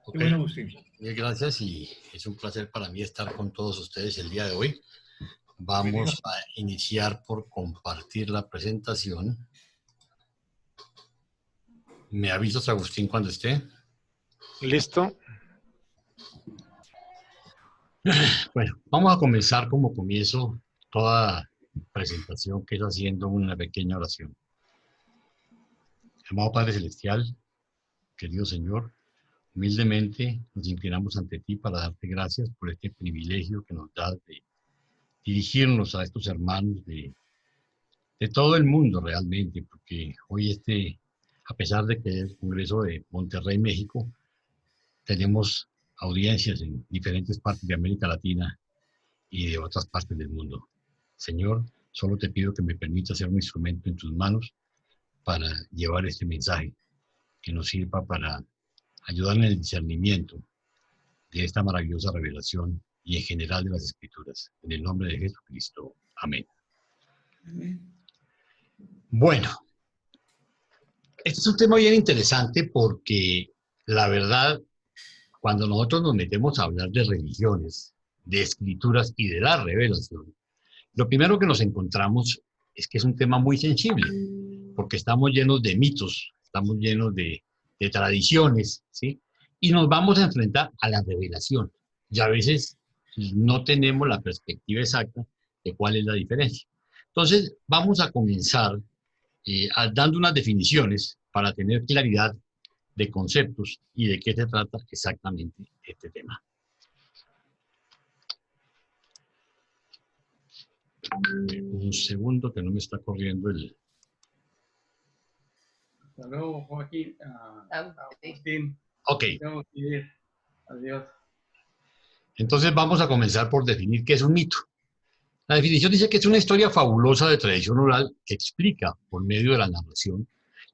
Ok, Qué bueno, Agustín. gracias y es un placer para mí estar con todos ustedes el día de hoy. Bienvenido. Vamos a iniciar por compartir la presentación. ¿Me avisas, Agustín, cuando esté? Listo. Bueno, vamos a comenzar como comienzo toda presentación, que es haciendo una pequeña oración. Amado Padre Celestial, querido Señor, humildemente nos inclinamos ante ti para darte gracias por este privilegio que nos das de dirigirnos a estos hermanos de todo el mundo realmente, porque hoy a pesar de que es el Congreso de Monterrey, México, tenemos audiencias en diferentes partes de América Latina y de otras partes del mundo. Señor, solo te pido que me permita ser un instrumento en tus manos para llevar este mensaje, que nos sirva para ayudar en el discernimiento de esta maravillosa revelación y en general de las Escrituras. En el nombre de Jesucristo. Amén. Amén. Bueno, este es un tema bien interesante porque la verdad, cuando nosotros nos metemos a hablar de religiones, de escrituras y de la revelación, lo primero que nos encontramos es que es un tema muy sensible, porque estamos llenos de mitos, estamos llenos de tradiciones, ¿sí? Y nos vamos a enfrentar a la revelación. Y a veces no tenemos la perspectiva exacta de cuál es la diferencia. Entonces, vamos a comenzar dando unas definiciones para tener claridad de conceptos y de qué se trata exactamente este tema. Un segundo que no me está corriendo el... Hasta luego, Joaquín. Agustín. Ok, Tengo que ir. Adiós. entonces vamos a comenzar por definir qué es un mito. La definición dice que es una historia fabulosa de tradición oral que explica, por medio de la narración,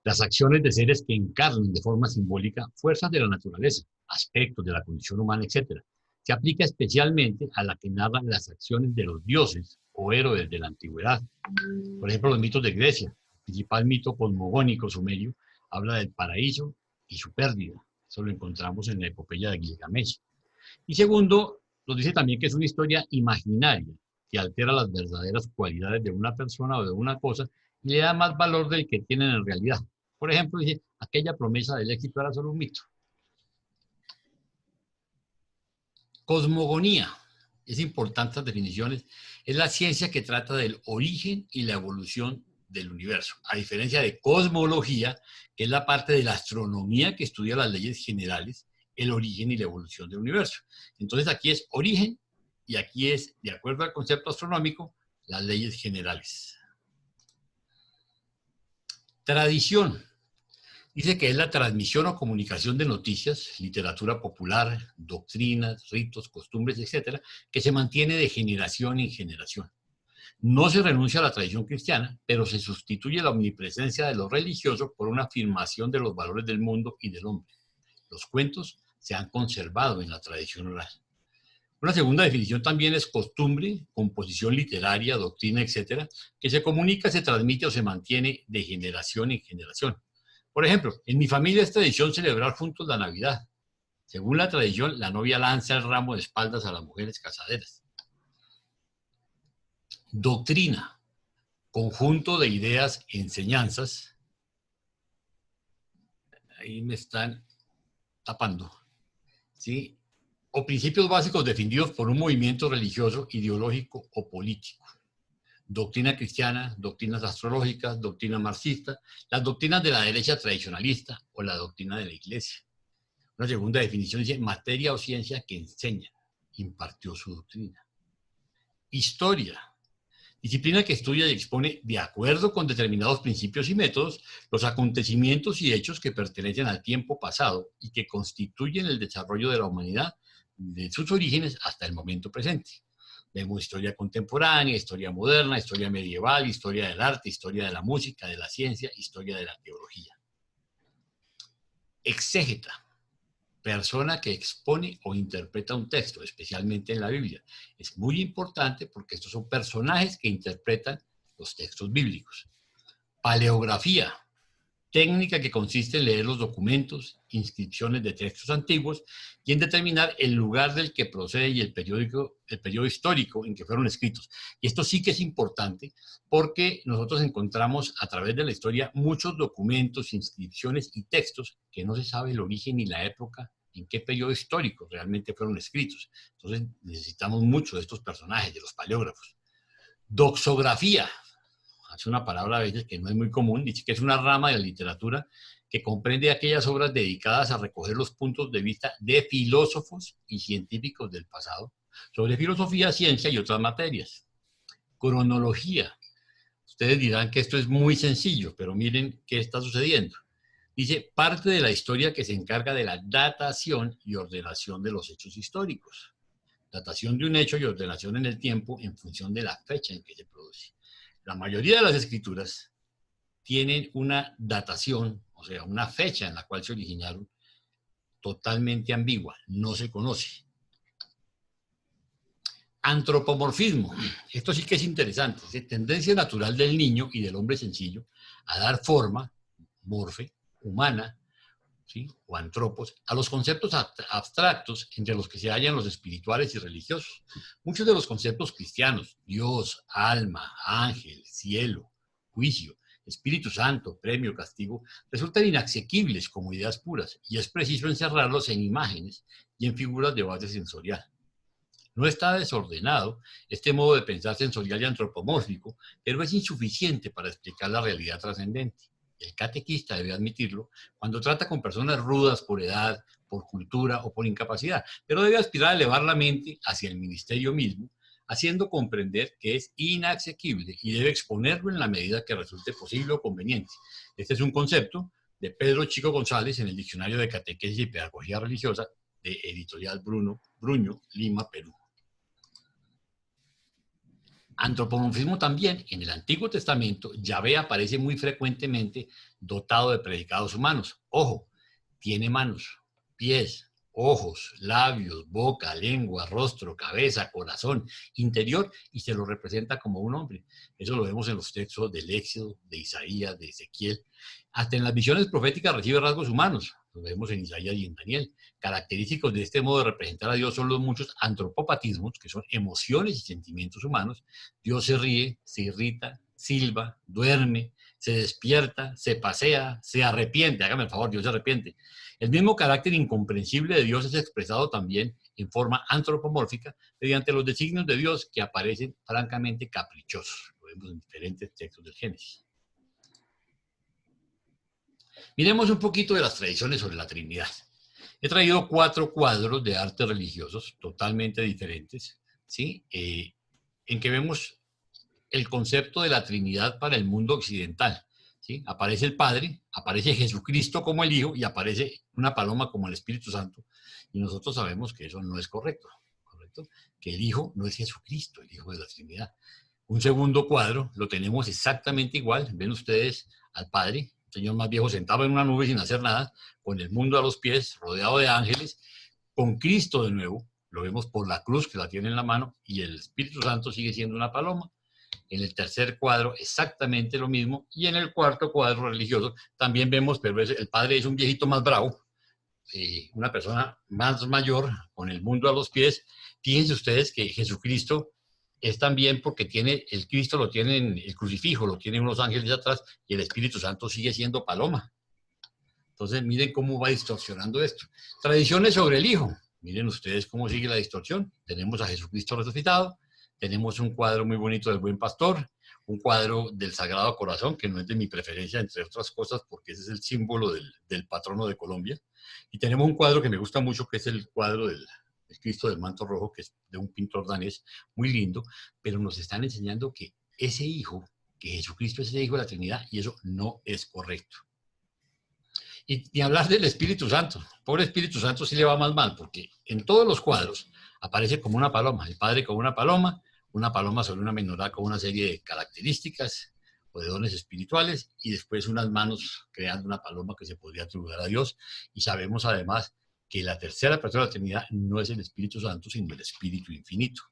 las acciones de seres que encarnan de forma simbólica fuerzas de la naturaleza, aspectos de la condición humana, etc. Se aplica especialmente a la que narra las acciones de los dioses o héroes de la antigüedad. Por ejemplo, los mitos de Grecia. El principal mito cosmogónico sumerio habla del paraíso y su pérdida. Eso lo encontramos en la epopeya de Gilgamesh. Y segundo, nos dice también que es una historia imaginaria que altera las verdaderas cualidades de una persona o de una cosa y le da más valor del que tienen en realidad. Por ejemplo, dice, aquella promesa del éxito era solo un mito. Cosmogonía, es importante las definiciones, es la ciencia que trata del origen y la evolución del universo, a diferencia de cosmología, que es la parte de la astronomía que estudia las leyes generales, el origen y la evolución del universo. Entonces aquí es origen y aquí es, de acuerdo al concepto astronómico, las leyes generales. Tradición. Dice que es la transmisión o comunicación de noticias, literatura popular, doctrinas, ritos, costumbres, etcétera, que se mantiene de generación en generación. No se renuncia a la tradición cristiana, pero se sustituye la omnipresencia de lo religioso por una afirmación de los valores del mundo y del hombre. Los cuentos se han conservado en la tradición oral. Una segunda definición también es costumbre, composición literaria, doctrina, etcétera, que se comunica, se transmite o se mantiene de generación en generación. Por ejemplo, en mi familia es tradición celebrar juntos la Navidad. Según la tradición, la novia lanza el ramo de espaldas a las mujeres casaderas. Doctrina, conjunto de ideas, enseñanzas. Ahí me están tapando. ¿Sí? O principios básicos definidos por un movimiento religioso, ideológico o político. Doctrina cristiana, doctrinas astrológicas, doctrina marxista, las doctrinas de la derecha tradicionalista o la doctrina de la iglesia. Una segunda definición dice materia o ciencia que enseña, impartió su doctrina. Historia, disciplina que estudia y expone, de acuerdo con determinados principios y métodos, los acontecimientos y hechos que pertenecen al tiempo pasado y que constituyen el desarrollo de la humanidad de sus orígenes hasta el momento presente. Vemos historia contemporánea, historia moderna, historia medieval, historia del arte, historia de la música, de la ciencia, historia de la teología. Exégeta, persona que expone o interpreta un texto, especialmente en la Biblia. Es muy importante porque estos son personajes que interpretan los textos bíblicos. Paleografía, técnica que consiste en leer los documentos, inscripciones de textos antiguos y en determinar el lugar del que procede y el periodo histórico en que fueron escritos. Y esto sí que es importante porque nosotros encontramos a través de la historia muchos documentos, inscripciones y textos que no se sabe el origen ni la época en qué periodo histórico realmente fueron escritos. Entonces necesitamos mucho de estos personajes, de los paleógrafos. Doxografía. Es una palabra a veces que no es muy común, dice que es una rama de la literatura que comprende aquellas obras dedicadas a recoger los puntos de vista de filósofos y científicos del pasado sobre filosofía, ciencia y otras materias. Cronología. Ustedes dirán que esto es muy sencillo, pero miren qué está sucediendo. Dice, parte de la historia que se encarga de la datación y ordenación de los hechos históricos. Datación de un hecho y ordenación en el tiempo en función de la fecha en que se produce. La mayoría de las escrituras tienen una datación, o sea, una fecha en la cual se originaron, totalmente ambigua, no se conoce. Antropomorfismo. Esto sí que es interesante. Es tendencia natural del niño y del hombre sencillo a dar forma, morfe, humana, ¿sí?, o antropos, a los conceptos abstractos entre los que se hallan los espirituales y religiosos. Muchos de los conceptos cristianos, Dios, alma, ángel, cielo, juicio, Espíritu Santo, premio, castigo, resultan inasequibles como ideas puras y es preciso encerrarlos en imágenes y en figuras de base sensorial. No está desordenado este modo de pensar sensorial y antropomórfico, pero es insuficiente para explicar la realidad trascendente. El catequista debe admitirlo cuando trata con personas rudas por edad, por cultura o por incapacidad, pero debe aspirar a elevar la mente hacia el ministerio mismo, haciendo comprender que es inasequible y debe exponerlo en la medida que resulte posible o conveniente. Este es un concepto de Pedro Chico González en el Diccionario de Catequesis y Pedagogía Religiosa de Editorial Bruño, Lima, Perú. Antropomorfismo también. En el Antiguo Testamento, Yahvé aparece muy frecuentemente dotado de predicados humanos. Ojo, tiene manos, pies, ojos, labios, boca, lengua, rostro, cabeza, corazón, interior, y se lo representa como un hombre. Eso lo vemos en los textos del Éxodo, de Isaías, de Ezequiel. Hasta en las visiones proféticas recibe rasgos humanos. Lo vemos en Isaías y en Daniel. Característicos de este modo de representar a Dios son los muchos antropopatismos, que son emociones y sentimientos humanos. Dios se ríe, se irrita, silba, duerme, se despierta, se pasea, se arrepiente. Hágame el favor, Dios se arrepiente. El mismo carácter incomprensible de Dios es expresado también en forma antropomórfica mediante los designios de Dios que aparecen francamente caprichosos. Lo vemos en diferentes textos del Génesis. Miremos un poquito de las tradiciones sobre la Trinidad. He traído 4 cuadros de arte religiosos totalmente diferentes, ¿sí?, en que vemos el concepto de la Trinidad para el mundo occidental, ¿sí? Aparece el Padre, aparece Jesucristo como el Hijo y aparece una paloma como el Espíritu Santo. Y nosotros sabemos que eso no es correcto, ¿correcto? Que el Hijo no es Jesucristo, el Hijo de la Trinidad. Un segundo cuadro lo tenemos exactamente igual. Ven ustedes al Padre, un señor más viejo sentado en una nube sin hacer nada, con el mundo a los pies, rodeado de ángeles, con Cristo de nuevo. Lo vemos por la cruz que la tiene en la mano y el Espíritu Santo sigue siendo una paloma. En el tercer cuadro exactamente lo mismo y en el cuarto cuadro religioso también vemos, pero el Padre es un viejito más bravo, una persona más mayor con el mundo a los pies. Fíjense ustedes que Jesucristo es también porque tiene, el Cristo lo tiene en el crucifijo, lo tienen unos ángeles atrás y el Espíritu Santo sigue siendo paloma. Entonces miren cómo va distorsionando esto. Tradiciones sobre el Hijo. Miren ustedes cómo sigue la distorsión. Tenemos a Jesucristo resucitado, tenemos un cuadro muy bonito del Buen Pastor, un cuadro del Sagrado Corazón, que no es de mi preferencia, entre otras cosas, porque ese es el símbolo del patrono de Colombia. Y tenemos un cuadro que me gusta mucho, que es el cuadro del Cristo del Manto Rojo, que es de un pintor danés, muy lindo, pero nos están enseñando que ese Hijo, que Jesucristo es el Hijo de la Trinidad, y eso no es correcto. Y hablar del Espíritu Santo. Pobre Espíritu Santo sí le va más mal, porque en todos los cuadros aparece como una paloma, el Padre como una paloma sobre una menorá con una serie de características o de dones espirituales, y después unas manos creando una paloma que se podría atribuir a Dios. Y sabemos además que la tercera persona de la Trinidad no es el Espíritu Santo, sino el Espíritu Infinito.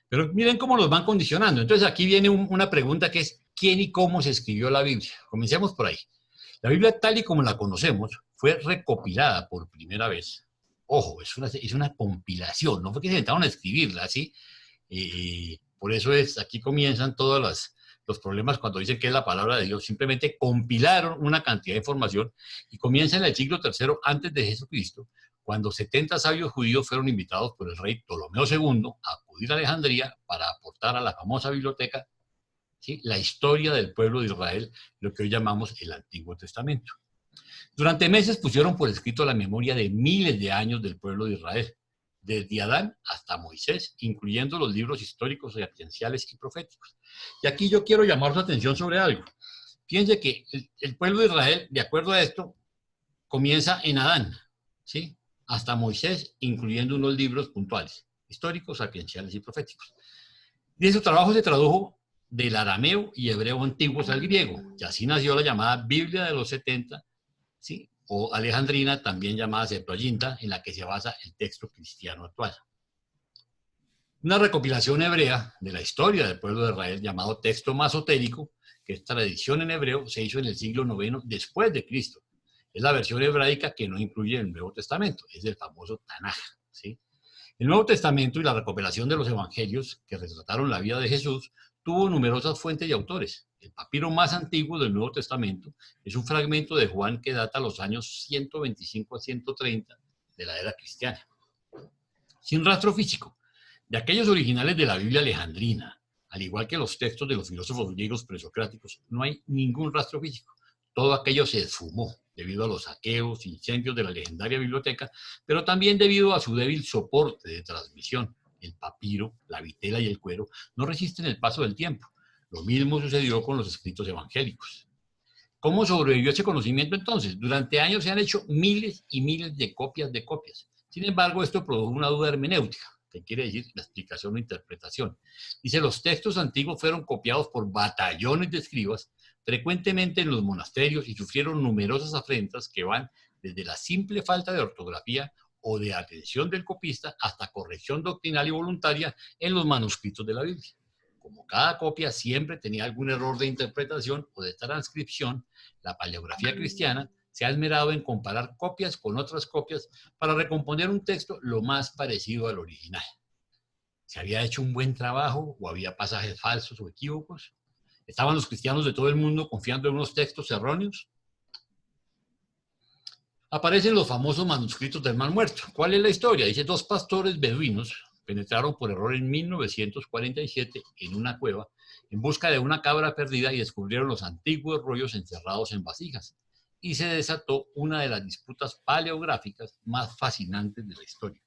Pero miren cómo nos van condicionando. Entonces aquí viene una pregunta que es, ¿quién y cómo se escribió la Biblia? Comencemos por ahí. La Biblia tal y como la conocemos fue recopilada por primera vez. Ojo, es una compilación, no fue que se sentaron a escribirla, ¿sí? Por eso aquí comienzan todos los problemas cuando dicen que es la palabra de Dios. Simplemente compilaron una cantidad de información y comienza en el siglo III antes de Jesucristo, cuando 70 sabios judíos fueron invitados por el rey Ptolomeo II a acudir a Alejandría para aportar a la famosa biblioteca, ¿sí?, la historia del pueblo de Israel, lo que hoy llamamos el Antiguo Testamento. Durante meses pusieron por escrito la memoria de miles de años del pueblo de Israel, desde Adán hasta Moisés, incluyendo los libros históricos, sapienciales y proféticos. Y aquí yo quiero llamar su atención sobre algo. Fíjense que el pueblo de Israel, de acuerdo a esto, comienza en Adán, ¿sí?, hasta Moisés, incluyendo unos libros puntuales, históricos, sapienciales y proféticos. Y ese trabajo se tradujo del arameo y hebreo antiguos al griego, y así nació la llamada Biblia de los 70, ¿sí?, o alejandrina, también llamada Septuaginta, en la que se basa el texto cristiano actual. Una recopilación hebrea de la historia del pueblo de Israel, llamado texto masotérico, que es tradición en hebreo, se hizo en el siglo IX después de Cristo. Es la versión hebraica que no incluye el Nuevo Testamento, es el famoso Tanaj, ¿sí? El Nuevo Testamento y la recopilación de los evangelios que retrataron la vida de Jesús tuvo numerosas fuentes y autores. El papiro más antiguo del Nuevo Testamento es un fragmento de Juan que data los años 125 a 130 de la era cristiana. Sin rastro físico, de aquellos originales de la Biblia alejandrina, al igual que los textos de los filósofos griegos presocráticos, no hay ningún rastro físico. Todo aquello se esfumó debido a los saqueos, incendios de la legendaria biblioteca, pero también debido a su débil soporte de transmisión. El papiro, la vitela y el cuero no resisten el paso del tiempo. Lo mismo sucedió con los escritos evangélicos. ¿Cómo sobrevivió ese conocimiento entonces? Durante años se han hecho miles y miles de copias de copias. Sin embargo, esto produjo una duda hermenéutica, que quiere decir la explicación o interpretación. Dice, los textos antiguos fueron copiados por batallones de escribas, frecuentemente en los monasterios, y sufrieron numerosas afrentas que van desde la simple falta de ortografía o de atención del copista hasta corrección doctrinal y voluntaria en los manuscritos de la Biblia. Como cada copia siempre tenía algún error de interpretación o de transcripción, la paleografía cristiana se ha esmerado en comparar copias con otras copias para recomponer un texto lo más parecido al original. ¿Se había hecho un buen trabajo o había pasajes falsos o equívocos? ¿Estaban los cristianos de todo el mundo confiando en unos textos erróneos? Aparecen los famosos manuscritos del Mar Muerto. ¿Cuál es la historia? Dice, dos pastores beduinos penetraron por error en 1947 en una cueva en busca de una cabra perdida y descubrieron los antiguos rollos encerrados en vasijas. Y se desató una de las disputas paleográficas más fascinantes de la historia.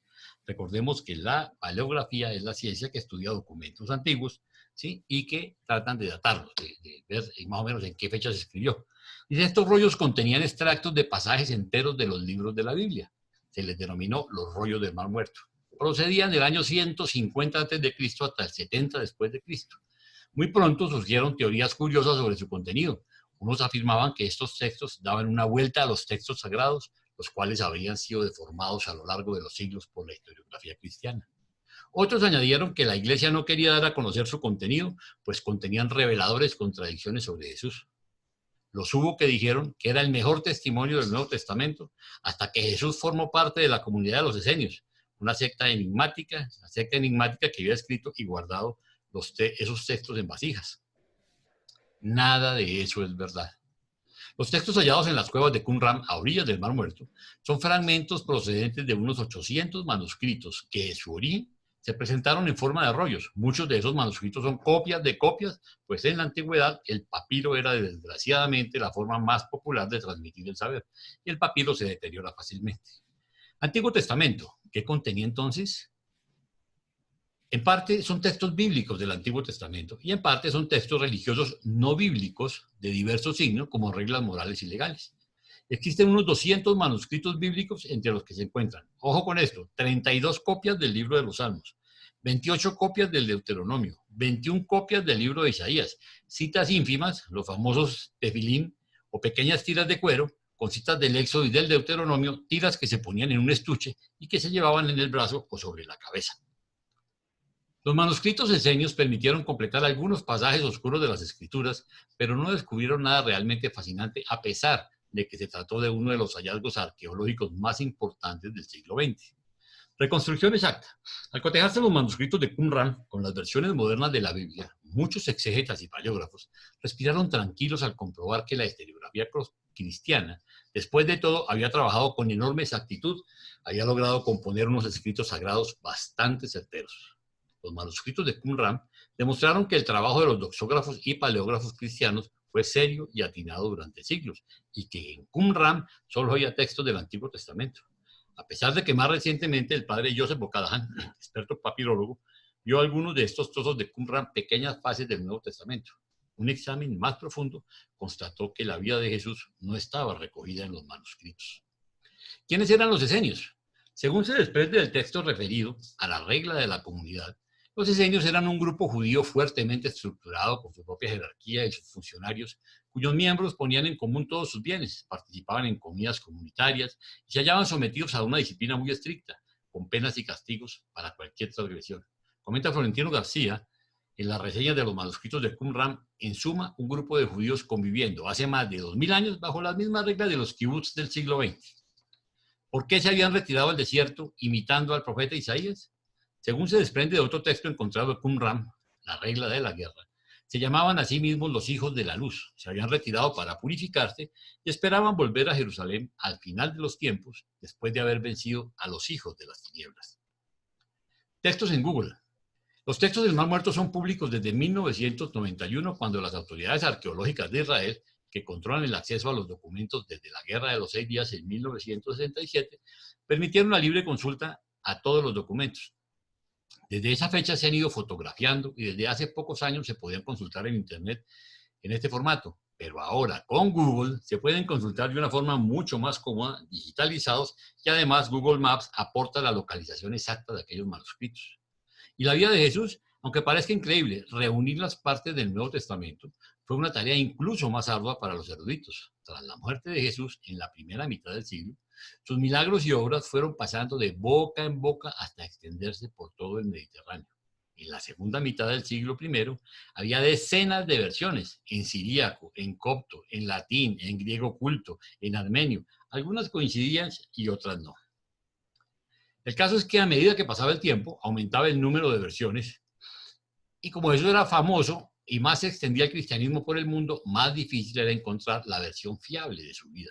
Recordemos que la paleografía es la ciencia que estudia documentos antiguos, ¿sí?, y que tratan de datarlos, de ver más o menos en qué fecha se escribió. Y estos rollos contenían extractos de pasajes enteros de los libros de la Biblia. Se les denominó los rollos del Mar Muerto. Procedían del año 150 a.C. hasta el 70 después de Cristo. Muy pronto surgieron teorías curiosas sobre su contenido. Unos afirmaban que estos textos daban una vuelta a los textos sagrados, los cuales habrían sido deformados a lo largo de los siglos por la historiografía cristiana. Otros añadieron que la Iglesia no quería dar a conocer su contenido, pues contenían reveladores contradicciones sobre Jesús. Los hubo que dijeron que era el mejor testimonio del Nuevo Testamento, hasta que Jesús formó parte de la comunidad de los esenios, una secta enigmática que había escrito y guardado esos textos en vasijas. Nada de eso es verdad. Los textos hallados en las cuevas de Qumran, a orillas del Mar Muerto, son fragmentos procedentes de unos 800 manuscritos que, en su origen, se presentaron en forma de rollos. Muchos de esos manuscritos son copias de copias, pues en la antigüedad el papiro era desgraciadamente la forma más popular de transmitir el saber, y el papiro se deteriora fácilmente. Antiguo Testamento, ¿qué contenía entonces? En parte son textos bíblicos del Antiguo Testamento y en parte son textos religiosos no bíblicos de diversos signos, como reglas morales y legales. Existen unos 200 manuscritos bíblicos entre los que se encuentran, ojo con esto, 32 copias del libro de los Salmos, 28 copias del Deuteronomio, 21 copias del libro de Isaías, citas ínfimas, los famosos tefilín o pequeñas tiras de cuero, con citas del Éxodo y del Deuteronomio, tiras que se ponían en un estuche y que se llevaban en el brazo o sobre la cabeza. Los manuscritos esenios permitieron completar algunos pasajes oscuros de las Escrituras, pero no descubrieron nada realmente fascinante a pesar de que se trató de uno de los hallazgos arqueológicos más importantes del siglo XX. Reconstrucción exacta. Al cotejarse los manuscritos de Qumran con las versiones modernas de la Biblia, muchos exégetas y paleógrafos respiraron tranquilos al comprobar que la historiografía cristiana, después de todo, había trabajado con enorme exactitud, había logrado componer unos escritos sagrados bastante certeros. Los manuscritos de Qumran demostraron que el trabajo de los doxógrafos y paleógrafos cristianos fue serio y atinado durante siglos, y que en Qumran solo había textos del Antiguo Testamento. A pesar de que más recientemente el padre Joseph Bokadahan, experto papirólogo, vio algunos de estos trozos de Qumran pequeñas fases del Nuevo Testamento. Un examen más profundo constató que la vida de Jesús no estaba recogida en los manuscritos. ¿Quiénes eran los esenios? Según se desprende del texto referido a la regla de la comunidad, los esenios eran un grupo judío fuertemente estructurado con su propia jerarquía y sus funcionarios, cuyos miembros ponían en común todos sus bienes, participaban en comidas comunitarias y se hallaban sometidos a una disciplina muy estricta, con penas y castigos para cualquier transgresión. Comenta Florentino García, en las reseñas de los manuscritos de Qumran, en suma, un grupo de judíos conviviendo hace más de 2000 años bajo las mismas reglas de los kibbutz del siglo XX. ¿Por qué se habían retirado al desierto imitando al profeta Isaías? Según se desprende de otro texto encontrado en Qumran, la regla de la guerra, se llamaban a sí mismos los hijos de la luz, se habían retirado para purificarse y esperaban volver a Jerusalén al final de los tiempos, después de haber vencido a los hijos de las tinieblas. Textos en Google. Los textos del Mar Muerto son públicos desde 1991, cuando las autoridades arqueológicas de Israel, que controlan el acceso a los documentos desde la Guerra de los 6 Días en 1967, permitieron la libre consulta a todos los documentos. Desde esa fecha se han ido fotografiando y desde hace pocos años se podían consultar en Internet en este formato. Pero ahora con Google se pueden consultar de una forma mucho más cómoda, digitalizados, y además Google Maps aporta la localización exacta de aquellos manuscritos. Y la vida de Jesús, aunque parezca increíble, reunir las partes del Nuevo Testamento fue una tarea incluso más ardua para los eruditos. Tras la muerte de Jesús en la primera mitad del siglo, sus milagros y obras fueron pasando de boca en boca hasta extenderse por todo el Mediterráneo. En la segunda mitad del siglo I había decenas de versiones, en siríaco, en copto, en latín, en griego culto, en armenio. Algunas coincidían y otras no. El caso es que a medida que pasaba el tiempo, aumentaba el número de versiones, y como eso era famoso y más se extendía el cristianismo por el mundo, más difícil era encontrar la versión fiable de su vida.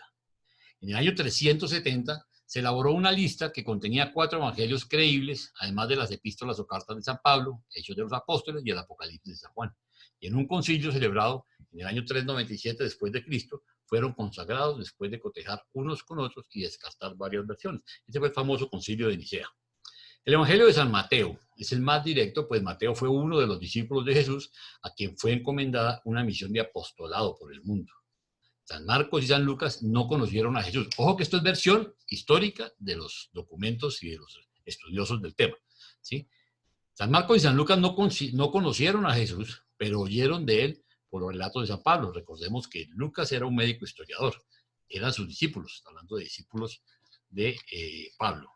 En el año 370 se elaboró una lista que contenía 4 evangelios creíbles, además de las epístolas o cartas de San Pablo, Hechos de los Apóstoles y el Apocalipsis de San Juan. Y en un concilio celebrado en el año 397 después de Cristo, fueron consagrados después de cotejar unos con otros y descartar varias versiones. Este fue el famoso concilio de Nicea. El Evangelio de San Mateo es el más directo, pues Mateo fue uno de los discípulos de Jesús a quien fue encomendada una misión de apostolado por el mundo. San Marcos y San Lucas no conocieron a Jesús. Ojo que esto es versión histórica de los documentos y de los estudiosos del tema, ¿sí? San Marcos y San Lucas no conocieron a Jesús, pero oyeron de él por los relatos de San Pablo. Recordemos que Lucas era un médico historiador, eran sus discípulos, hablando de discípulos de Pablo.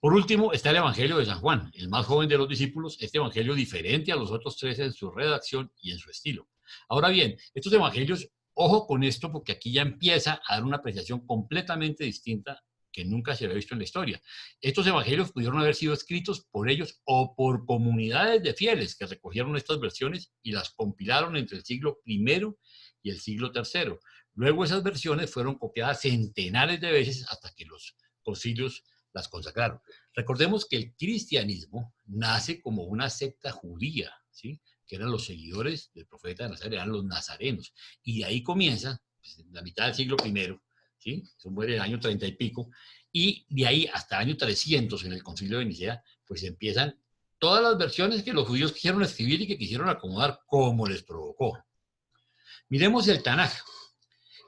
Por último está el Evangelio de San Juan, el más joven de los discípulos, este evangelio diferente a los otros 3 en su redacción y en su estilo. Ahora bien, estos evangelios, ojo con esto, porque aquí ya empieza a dar una apreciación completamente distinta que nunca se había visto en la historia. Estos evangelios pudieron haber sido escritos por ellos o por comunidades de fieles que recogieron estas versiones y las compilaron entre el siglo I y el siglo III. Luego esas versiones fueron copiadas centenares de veces hasta que los concilios las consagraron. Recordemos que el cristianismo nace como una secta judía, ¿sí?, que eran los seguidores del profeta de Nazaret, eran los nazarenos. Y de ahí comienza, pues, en la mitad del siglo I, ¿sí?, se muere en el año 30 y pico, y de ahí hasta el año 300 en el concilio de Nicea, pues empiezan todas las versiones que los judíos quisieron escribir y que quisieron acomodar como les provocó. Miremos el Tanaj.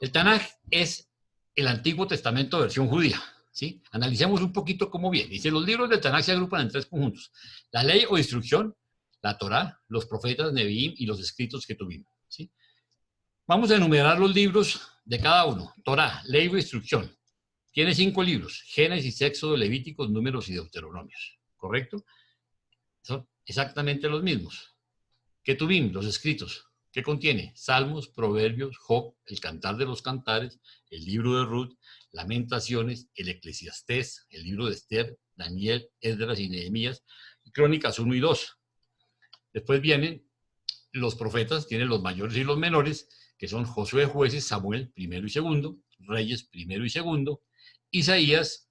El Tanaj es el Antiguo Testamento versión judía, ¿sí? Analicemos un poquito cómo viene. Dice, los libros del Tanaj se agrupan en 3 conjuntos: la ley o instrucción, la Torá, los profetas, Neviim y los escritos que tuvimos, ¿sí? Vamos a enumerar los libros de cada uno. Torá, ley o instrucción. Tiene 5 libros: Génesis, Éxodo, Levíticos, Números y Deuteronomios. ¿Correcto? Son exactamente los mismos. Ketuvim, los escritos. que contiene Salmos, Proverbios, Job, el Cantar de los Cantares, el libro de Ruth, Lamentaciones, el Eclesiastés, el libro de Esther, Daniel, Esdras y Nehemías, y Crónicas 1 y 2. Después vienen los profetas, tienen los mayores y los menores, que son Josué, Jueces, Samuel, primero y segundo, Reyes, primero y segundo, Isaías,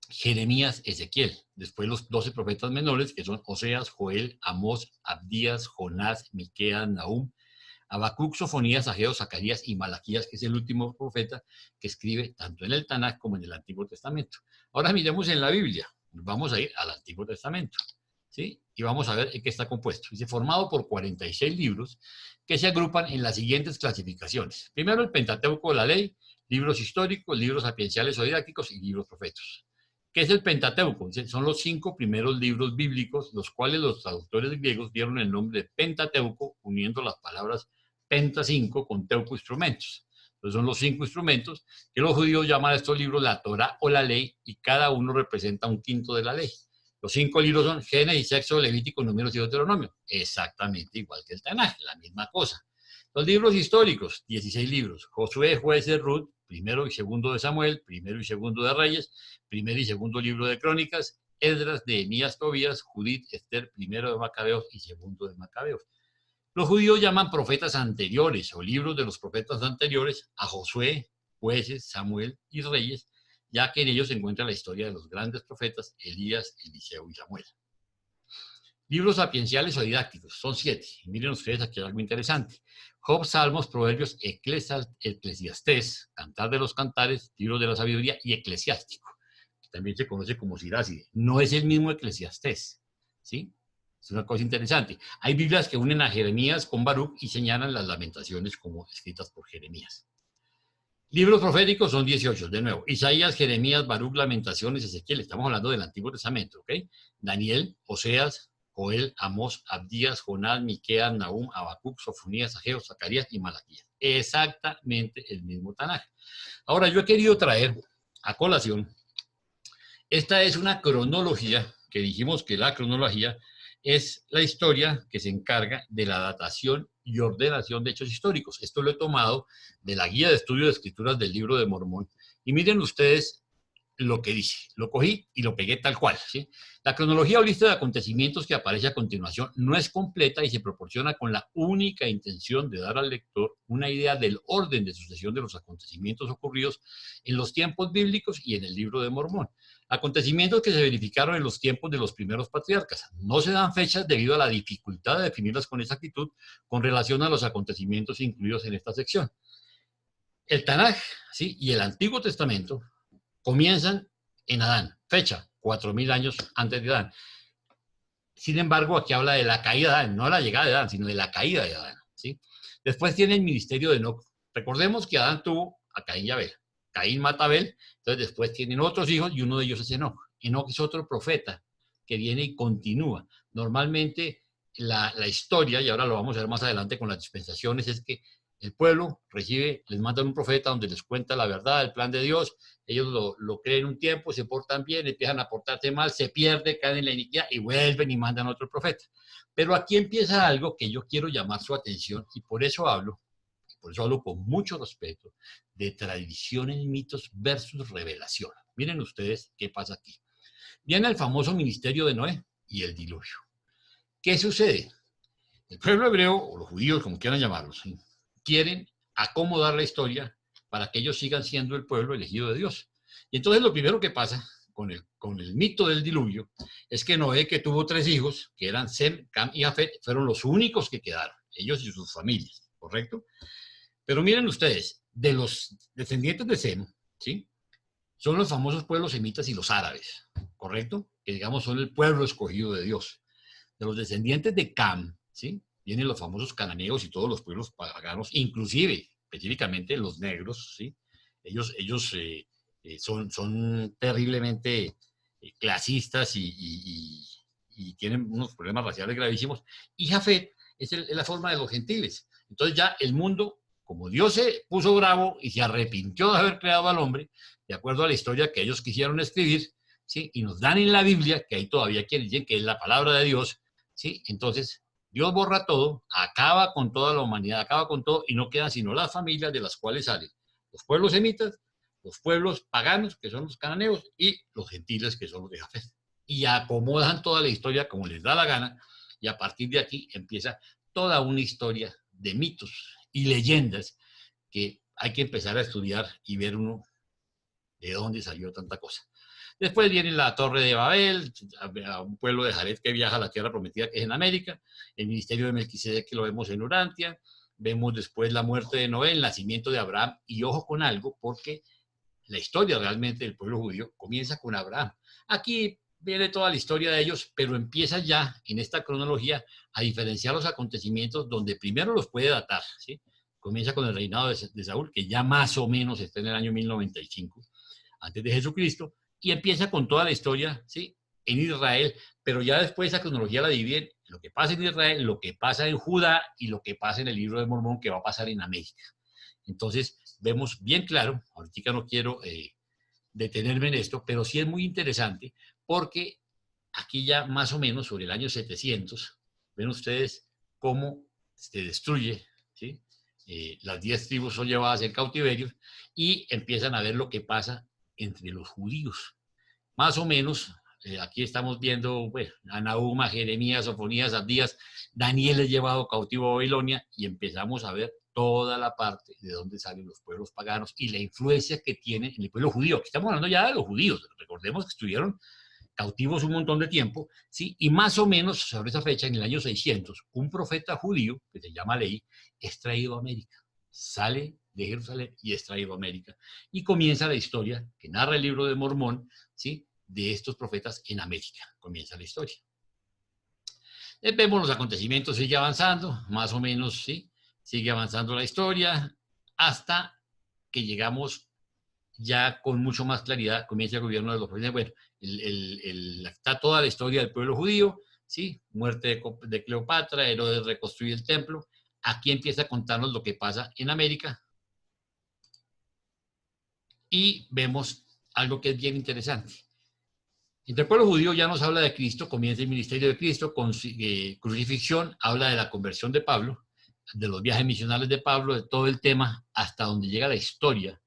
Jeremías, Ezequiel. Después los 12 profetas menores, que son Oseas, Joel, Amós, Abdías, Jonás, Miqueas, Nahum, Habacuc, Sofonías, Ageo, Zacarías y Malaquías, que es el último profeta que escribe tanto en el Tanaj como en el Antiguo Testamento. Ahora miremos en la Biblia. Vamos a ir al Antiguo Testamento, ¿sí? Y vamos a ver en qué está compuesto. Dice, formado por 46 libros que se agrupan en las siguientes clasificaciones. Primero, el Pentateuco de la Ley, libros históricos, libros sapienciales o didácticos y libros proféticos. ¿Qué es el Pentateuco? Son los 5 primeros libros bíblicos, los cuales los traductores griegos dieron el nombre de Pentateuco, uniendo las palabras Penta 5 con Teuco instrumentos. Entonces son los 5 instrumentos que los judíos llaman a estos libros la Torá o la ley, y cada uno representa un quinto de la ley. Los 5 libros son Génesis, Éxodo, Levítico, Números y Deuteronomio. Exactamente igual que el Tanaj, la misma cosa. Los libros históricos, 16 libros. Josué, Jueces, Ruth, primero y segundo de Samuel, primero y segundo de Reyes, primer y segundo libro de Crónicas, Esdras, Nehemías, Tobías, Judith, Esther, primero de Macabeos y segundo de Macabeos. Los judíos llaman profetas anteriores o libros de los profetas anteriores a Josué, Jueces, Samuel y Reyes, ya que en ellos se encuentra la historia de los grandes profetas Elías, Eliseo y Samuel. Libros sapienciales o didácticos, son 7. Y miren ustedes, aquí hay algo interesante. Job, Salmos, Proverbios, Eclesiastés, Cantar de los Cantares, Libro de la Sabiduría y Eclesiástico, que también se conoce como Siráside. No es el mismo Eclesiastés, ¿sí? Es una cosa interesante. Hay Biblias que unen a Jeremías con Baruch y señalan las lamentaciones como escritas por Jeremías. Libros proféticos son 18, de nuevo. Isaías, Jeremías, Baruch, Lamentaciones, Ezequiel. Estamos hablando del Antiguo Testamento, ¿ok? Daniel, Oseas, Joel, Amós, Abdías, Jonás, Miqueas, Nahum, Habacuc, Sofonías, Ageo, Zacarías y Malaquías. Exactamente el mismo Tanaj. Ahora, yo he querido traer a colación, esta es una cronología, que dijimos que la cronología es la historia que se encarga de la datación y ordenación de hechos históricos. Esto lo he tomado de la Guía de Estudio de Escrituras del Libro de Mormón. Y miren ustedes lo que dice. Lo cogí y lo pegué tal cual, ¿sí? La cronología o lista de acontecimientos que aparece a continuación no es completa y se proporciona con la única intención de dar al lector una idea del orden de sucesión de los acontecimientos ocurridos en los tiempos bíblicos y en el Libro de Mormón. Acontecimientos que se verificaron en los tiempos de los primeros patriarcas. No se dan fechas debido a la dificultad de definirlas con exactitud con relación a los acontecimientos incluidos en esta sección. El Tanaj, ¿sí?, y el Antiguo Testamento comienzan en Adán, fecha 4000 años antes de Adán. Sin embargo, aquí habla de la caída de Adán, no la llegada de Adán, sino de la caída de Adán, ¿sí? Después tiene el ministerio de Enoc. Recordemos que Adán tuvo a Caín y Abel. Caín mata a Abel, entonces después tienen otros hijos y uno de ellos es Enoc. Enoc es otro profeta que viene y continúa. Normalmente la historia, y ahora lo vamos a ver más adelante con las dispensaciones, es que el pueblo recibe, les mandan un profeta donde les cuenta la verdad, el plan de Dios. Ellos lo creen un tiempo, se portan bien, empiezan a portarse mal, se pierde, caen en la iniquidad y vuelven y mandan otro profeta. Pero aquí empieza algo que yo quiero llamar su atención y por eso hablo con mucho respeto de tradiciones, mitos versus revelación. Miren ustedes qué pasa aquí. Viene el famoso ministerio de Noé y el diluvio. ¿Qué sucede? El pueblo hebreo, o los judíos, como quieran llamarlos, ¿sí?, quieren acomodar la historia para que ellos sigan siendo el pueblo elegido de Dios. Y entonces lo primero que pasa con el mito del diluvio es que Noé, que tuvo 3 hijos, que eran Sem, Cam y Jafet, fueron los únicos que quedaron, ellos y sus familias, ¿correcto? Pero miren ustedes, de los descendientes de Sem, ¿sí?, son los famosos pueblos semitas y los árabes, ¿correcto? Que digamos son el pueblo escogido de Dios. De los descendientes de Cam, ¿sí?, vienen los famosos cananeos y todos los pueblos paganos, inclusive, específicamente los negros, ¿sí? Ellos son terriblemente clasistas y tienen unos problemas raciales gravísimos. Y Jafet es la forma de los gentiles. Entonces ya el mundo, como Dios se puso bravo y se arrepintió de haber creado al hombre, de acuerdo a la historia que ellos quisieron escribir, ¿sí?, y nos dan en la Biblia, que ahí todavía dicen que es la palabra de Dios, ¿sí?, entonces Dios borra todo, acaba con toda la humanidad, acaba con todo, y no quedan sino las familias de las cuales salen los pueblos semitas, los pueblos paganos, que son los cananeos, y los gentiles, que son los de Jafet. Y acomodan toda la historia como les da la gana, y a partir de aquí empieza toda una historia de mitos y leyendas que hay que empezar a estudiar y ver uno de dónde salió tanta cosa. Después viene la Torre de Babel, a un pueblo de Jared que viaja a la Tierra Prometida, que es en América, el ministerio de Melquisedec, que lo vemos en Urantia, vemos después la muerte de Noé, el nacimiento de Abraham, y ojo con algo, porque la historia realmente del pueblo judío comienza con Abraham. Aquí viene toda la historia de ellos, pero empieza ya en esta cronología a diferenciar los acontecimientos donde primero los puede datar, ¿sí? Comienza con el reinado de Saúl, que ya más o menos está en el año 1095, antes de Jesucristo, y empieza con toda la historia, ¿sí? En Israel, pero ya después esa cronología la dividen lo que pasa en Israel, lo que pasa en Judá y lo que pasa en el libro de Mormón, que va a pasar en América. Entonces, vemos bien claro, ahorita no quiero detenerme en esto, pero sí es muy interesante, porque aquí ya más o menos sobre el año 700, ven ustedes cómo se destruye, ¿sí? Las 10 tribus son llevadas en cautiverio y empiezan a ver lo que pasa entre los judíos. Más o menos, aquí estamos viendo, bueno, a Nahum, a Jeremías, Sofonías, Abdías, Daniel es llevado cautivo a Babilonia y empezamos a ver toda la parte de dónde salen los pueblos paganos y la influencia que tienen en el pueblo judío. Aquí estamos hablando ya de los judíos, recordemos que estuvieron cautivos un montón de tiempo, ¿sí? Y más o menos sobre esa fecha, en el año 600, un profeta judío, que se llama Leí, es traído a América, sale de Jerusalén y es traído a América. Y comienza la historia que narra el libro de Mormón, ¿sí? De estos profetas en América. Comienza la historia. Vemos los acontecimientos, sigue avanzando, más o menos, ¿sí? Sigue avanzando la historia hasta que llegamos ya con mucho más claridad, comienza el gobierno de los profetas. Bueno, está toda la historia del pueblo judío, ¿sí? Muerte de Cleopatra, Herodes reconstruye el templo. Aquí empieza a contarnos lo que pasa en América. Y vemos algo que es bien interesante. Entre el pueblo judío ya nos habla de Cristo, comienza el ministerio de Cristo con crucifixión, habla de la conversión de Pablo, de los viajes misionales de Pablo, de todo el tema, hasta donde llega la historia,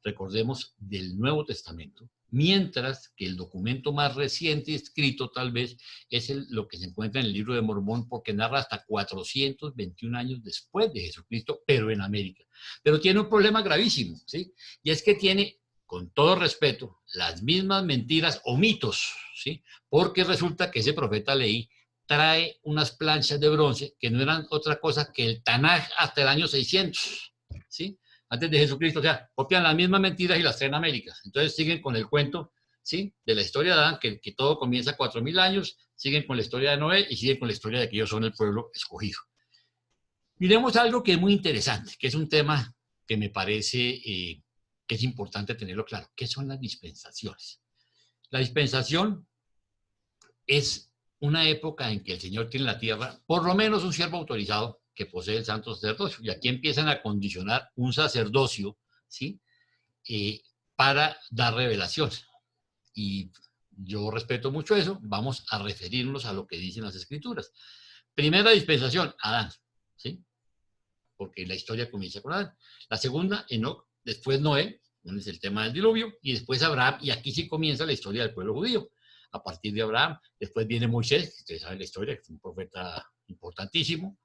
recordemos, del Nuevo Testamento, mientras que el documento más reciente escrito tal vez es lo que se encuentra en el libro de Mormón, porque narra hasta 421 años después de Jesucristo, pero en América. Pero tiene un problema gravísimo, ¿sí? Y es que tiene, con todo respeto, las mismas mentiras o mitos, ¿sí? Porque resulta que ese profeta Leí trae unas planchas de bronce que no eran otra cosa que el Tanaj hasta el año 600, ¿sí? Antes de Jesucristo, o sea, copian las mismas mentiras y las traen a América. Entonces siguen con el cuento, ¿sí? De la historia de Adán, que todo comienza 4000 años, siguen con la historia de Noé y siguen con la historia de que ellos son el pueblo escogido. Miremos algo que es muy interesante, que es un tema que me parece que es importante tenerlo claro. ¿Qué son las dispensaciones? La dispensación es una época en que el Señor tiene en la tierra por lo menos un siervo autorizado que posee el santo sacerdocio. Y aquí empiezan a condicionar un sacerdocio, ¿sí? Para dar revelación. Y yo respeto mucho eso. Vamos a referirnos a lo que dicen las Escrituras. Primera dispensación, Adán, ¿sí? Porque la historia comienza con Adán. La segunda, Enoc, después Noé, es el tema del diluvio, y después Abraham, y aquí sí comienza la historia del pueblo judío. A partir de Abraham, después viene Moisés, que ustedes saben la historia, que es un profeta importantísimo.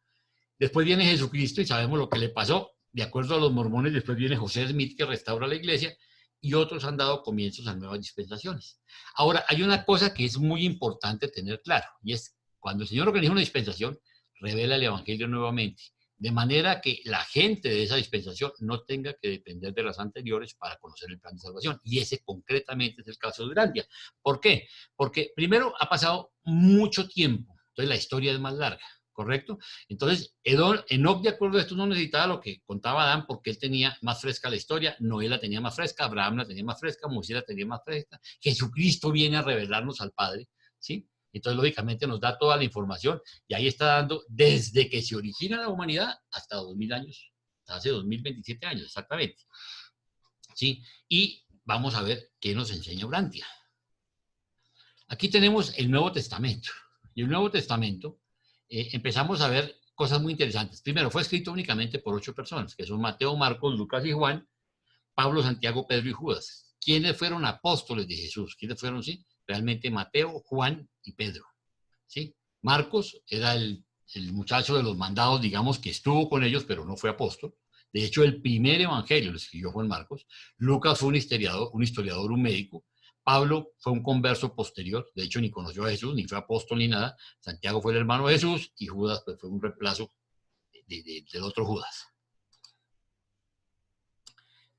Después viene Jesucristo y sabemos lo que le pasó. De acuerdo a los mormones, después viene José Smith, que restaura la iglesia, y otros han dado comienzos a nuevas dispensaciones. Ahora, hay una cosa que es muy importante tener claro, y es cuando el Señor organiza una dispensación, revela el Evangelio nuevamente, de manera que la gente de esa dispensación no tenga que depender de las anteriores para conocer el plan de salvación. Y ese concretamente es el caso de Urantia. ¿Por qué? Porque primero ha pasado mucho tiempo, entonces la historia es más larga. ¿Correcto? Entonces, Enoc, de acuerdo a esto, no necesitaba lo que contaba Adán porque él tenía más fresca la historia, Noé la tenía más fresca, Abraham la tenía más fresca, Moisés la tenía más fresca, Jesucristo viene a revelarnos al Padre, ¿sí? Entonces, lógicamente, nos da toda la información y ahí está dando desde que se origina la humanidad hasta 2000 años, hasta hace 2027 años, exactamente. ¿Sí? Y vamos a ver qué nos enseña Urantia. Aquí tenemos el Nuevo Testamento. Y el Nuevo Testamento empezamos a ver cosas muy interesantes. Primero, fue escrito únicamente por 8 personas, que son Mateo, Marcos, Lucas y Juan, Pablo, Santiago, Pedro y Judas. ¿Quiénes fueron apóstoles de Jesús? ¿Quiénes fueron, sí? Realmente Mateo, Juan y Pedro, ¿sí? Marcos era el muchacho de los mandados, digamos, que estuvo con ellos, pero no fue apóstol. De hecho, el primer evangelio lo escribió Juan Marcos. Lucas fue un historiador, un médico. Pablo fue un converso posterior, de hecho ni conoció a Jesús, ni fue apóstol ni nada. Santiago fue el hermano de Jesús y Judas pues, fue un reemplazo del otro Judas.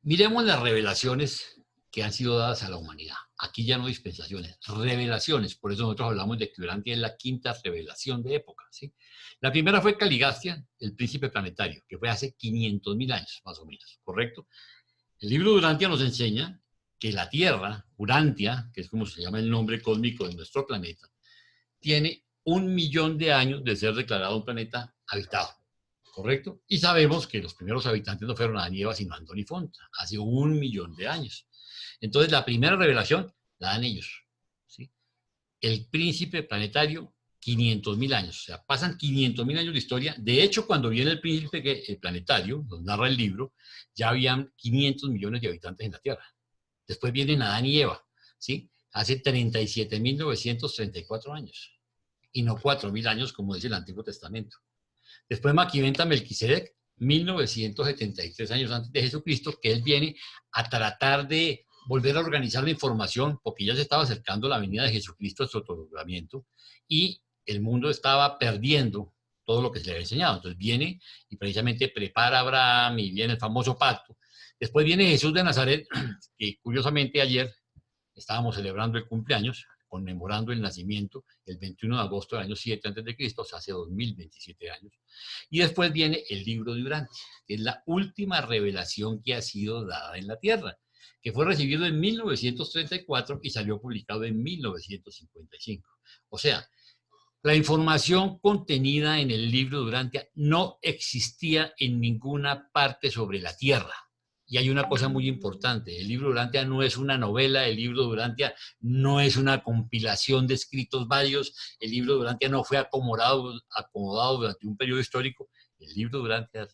Miremos las revelaciones que han sido dadas a la humanidad. Aquí ya no dispensaciones, revelaciones. Por eso nosotros hablamos de que Durantia es la quinta revelación de época, ¿sí? La primera fue Caligastia, el príncipe planetario, que fue hace 500.000 años, más o menos, ¿correcto? El libro Durantia nos enseña que la Tierra, Urantia, que es como se llama el nombre cósmico de nuestro planeta, tiene 1.000.000 de años de ser declarado un planeta habitado, ¿correcto? Y sabemos que los primeros habitantes no fueron Adán y Eva, sino Andón y Fonta, hace 1.000.000 de años. Entonces, la primera revelación la dan ellos, ¿sí? El príncipe planetario, 500.000 años, o sea, pasan 500.000 años de historia. De hecho, cuando viene el príncipe planetario, nos narra el libro, ya habían 500 millones de habitantes en la Tierra. Después vienen Adán y Eva, ¿sí? Hace 37.934 años, y no 4.000 años, como dice el Antiguo Testamento. Después Maquiventa Melquisedec, 1973 años antes de Jesucristo, que él viene a tratar de volver a organizar la información, porque ya se estaba acercando la venida de Jesucristo a su otorgamiento, y el mundo estaba perdiendo todo lo que se le había enseñado. Entonces viene y precisamente prepara a Abraham y viene el famoso pacto. Después viene Jesús de Nazaret, que curiosamente ayer estábamos celebrando el cumpleaños, conmemorando el nacimiento, el 21 de agosto del año 7 a.C., o sea, hace 2027 años. Y después viene el libro de Urantia, que es la última revelación que ha sido dada en la Tierra, que fue recibido en 1934 y salió publicado en 1955. O sea, la información contenida en el libro de Urantia no existía en ninguna parte sobre la Tierra. Y hay una cosa muy importante, el libro de Urantia no es una novela, el libro de Urantia no es una compilación de escritos varios, el libro de Urantia no fue acomodado durante un periodo histórico, el libro de Urantia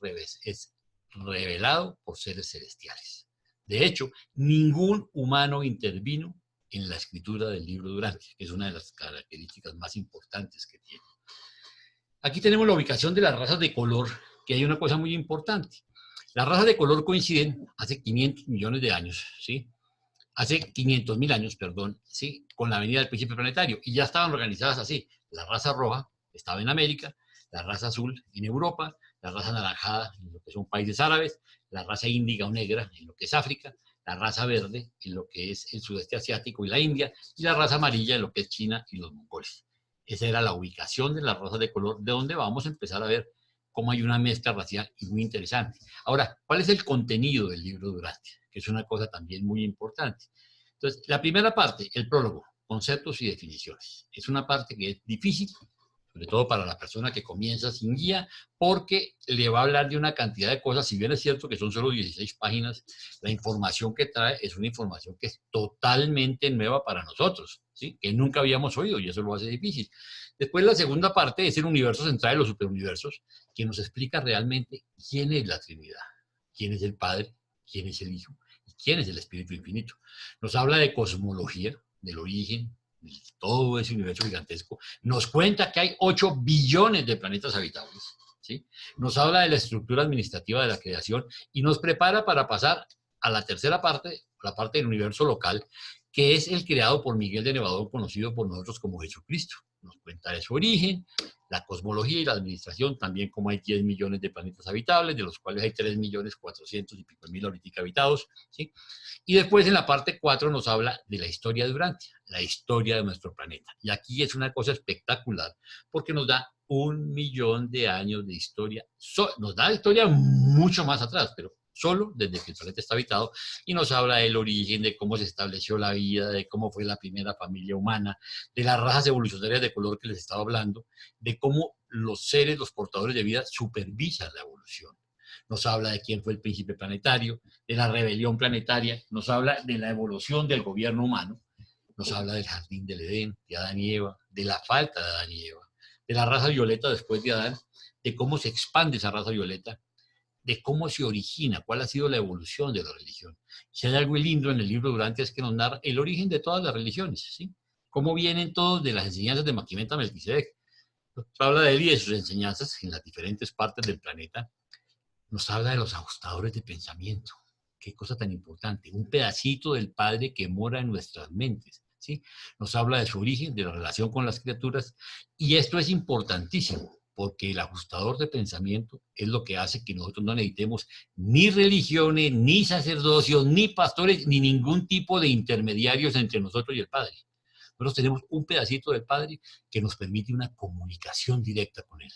es revelado por seres celestiales. De hecho, ningún humano intervino en la escritura del libro de Urantia, que es una de las características más importantes que tiene. Aquí tenemos la ubicación de las razas de color, que hay una cosa muy importante. Las razas de color coinciden hace 500 millones de años, ¿sí? Hace 500.000 años, perdón, ¿sí? Con la venida del príncipe planetario, y ya estaban organizadas así. La raza roja estaba en América, la raza azul en Europa, la raza anaranjada en lo que son países árabes, la raza índiga o negra en lo que es África, la raza verde en lo que es el sudeste asiático y la India, y la raza amarilla en lo que es China y los mongoles. Esa era la ubicación de las razas de color, de donde vamos a empezar a ver cómo hay una mezcla racial y muy interesante. Ahora, ¿cuál es el contenido del libro de Urantia? Que es una cosa también muy importante. Entonces, la primera parte, el prólogo, conceptos y definiciones. Es una parte que es difícil, sobre todo para la persona que comienza sin guía, porque le va a hablar de una cantidad de cosas. Si bien es cierto que son solo 16 páginas, la información que trae es una información que es totalmente nueva para nosotros, ¿sí? Que nunca habíamos oído, y eso lo hace difícil. Después la segunda parte es el universo central de los superuniversos, que nos explica realmente quién es la Trinidad, quién es el Padre, quién es el Hijo y quién es el Espíritu Infinito. Nos habla de cosmología, del origen, de todo ese universo gigantesco. Nos cuenta que hay 8 billones de planetas habitables, ¿sí? Nos habla de la estructura administrativa de la creación y nos prepara para pasar a la tercera parte, la parte del universo local, que es el creado por Miguel de Nevadón, conocido por nosotros como Jesucristo. Nos cuenta de su origen, la cosmología y la administración, también como hay 10 millones de planetas habitables, de los cuales hay 3.400.000 y pico ahorita habitados, ¿sí? Y después en la parte 4 nos habla de la historia de Urantia, la historia de nuestro planeta. Y aquí es una cosa espectacular, porque nos da 1.000.000 de años de historia, nos da historia mucho más atrás, pero solo desde que el planeta está habitado, y nos habla del origen, de cómo se estableció la vida, de cómo fue la primera familia humana, de las razas evolucionarias de color que les estaba hablando, de cómo los seres, los portadores de vida, supervisan la evolución. Nos habla de quién fue el príncipe planetario, de la rebelión planetaria, nos habla de la evolución del gobierno humano, nos habla del jardín del Edén, de Adán y Eva, de la falta de Adán y Eva, de la raza violeta después de Adán, de cómo se expande esa raza violeta, de cómo se origina, cuál ha sido la evolución de la religión. Si hay algo lindo en el libro Durante es que nos narra el origen de todas las religiones, ¿sí? Cómo vienen todos de las enseñanzas de Maquimenta Melquisedec. Nos habla de él y de sus enseñanzas en las diferentes partes del planeta. Nos habla de los ajustadores de pensamiento. Qué cosa tan importante. Un pedacito del Padre que mora en nuestras mentes, ¿sí? Nos habla de su origen, de la relación con las criaturas. Y esto es importantísimo, porque el ajustador de pensamiento es lo que hace que nosotros no necesitemos ni religiones, ni sacerdocios, ni pastores, ni ningún tipo de intermediarios entre nosotros y el Padre. Nosotros tenemos un pedacito del Padre que nos permite una comunicación directa con Él.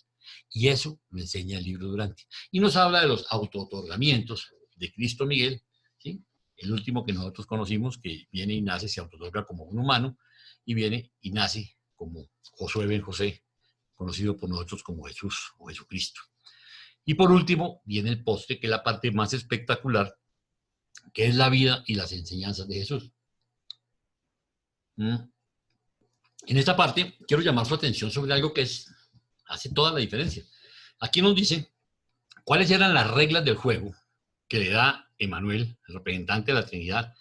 Y eso lo enseña el libro Durante. Y nos habla de los autootorgamientos de Cristo Miguel, ¿sí? El último que nosotros conocimos, que viene y nace, se autootorga como un humano, y viene y nace como Josué ben José, conocido por nosotros como Jesús o Jesucristo. Y por último, viene el postre, que es la parte más espectacular, que es la vida y las enseñanzas de Jesús. En esta parte quiero llamar su atención sobre algo que hace toda la diferencia. Aquí nos dice cuáles eran las reglas del juego que le da Emmanuel, el representante de la Trinidad,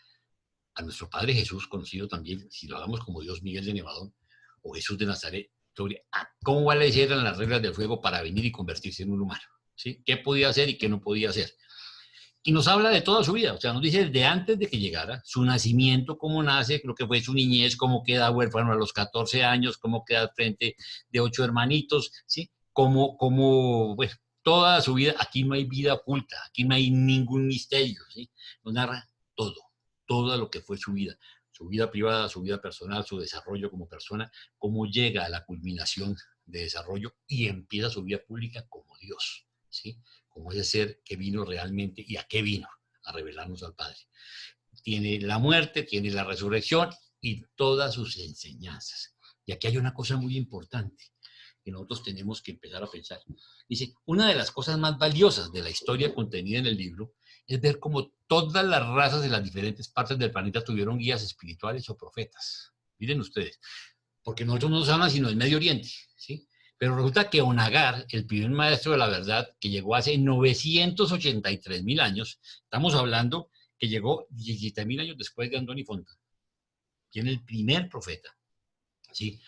a nuestro Padre Jesús, conocido también, si lo hablamos como Dios Miguel de Nevadón, o Jesús de Nazaret, sobre cuáles eran las reglas del juego para venir y convertirse en un humano, ¿sí? ¿Qué podía hacer y qué no podía hacer? Y nos habla de toda su vida, o sea, nos dice desde antes de que llegara, su nacimiento, cómo nace, lo que fue su niñez, cómo queda huérfano a los 14 años, cómo queda al frente de 8 hermanitos, ¿sí? Bueno, toda su vida. Aquí no hay vida oculta, aquí no hay ningún misterio, ¿sí? Nos narra todo lo que fue su vida privada, su vida personal, su desarrollo como persona, cómo llega a la culminación de desarrollo y empieza su vida pública como Dios, ¿sí? Como ese ser que vino realmente y a qué vino, a revelarnos al Padre. Tiene la muerte, tiene la resurrección y todas sus enseñanzas. Y aquí hay una cosa muy importante que nosotros tenemos que empezar a pensar. Dice, una de las cosas más valiosas de la historia contenida en el libro es ver cómo todas las razas de las diferentes partes del planeta tuvieron guías espirituales o profetas. Miren ustedes, porque nosotros no nos hablan sino del Medio Oriente, ¿sí? Pero resulta que Onagar, el primer maestro de la verdad, que llegó hace 983.000 años, estamos hablando que llegó 17.000 años después de Andón y Fonta, tiene el primer profeta, ¿sí?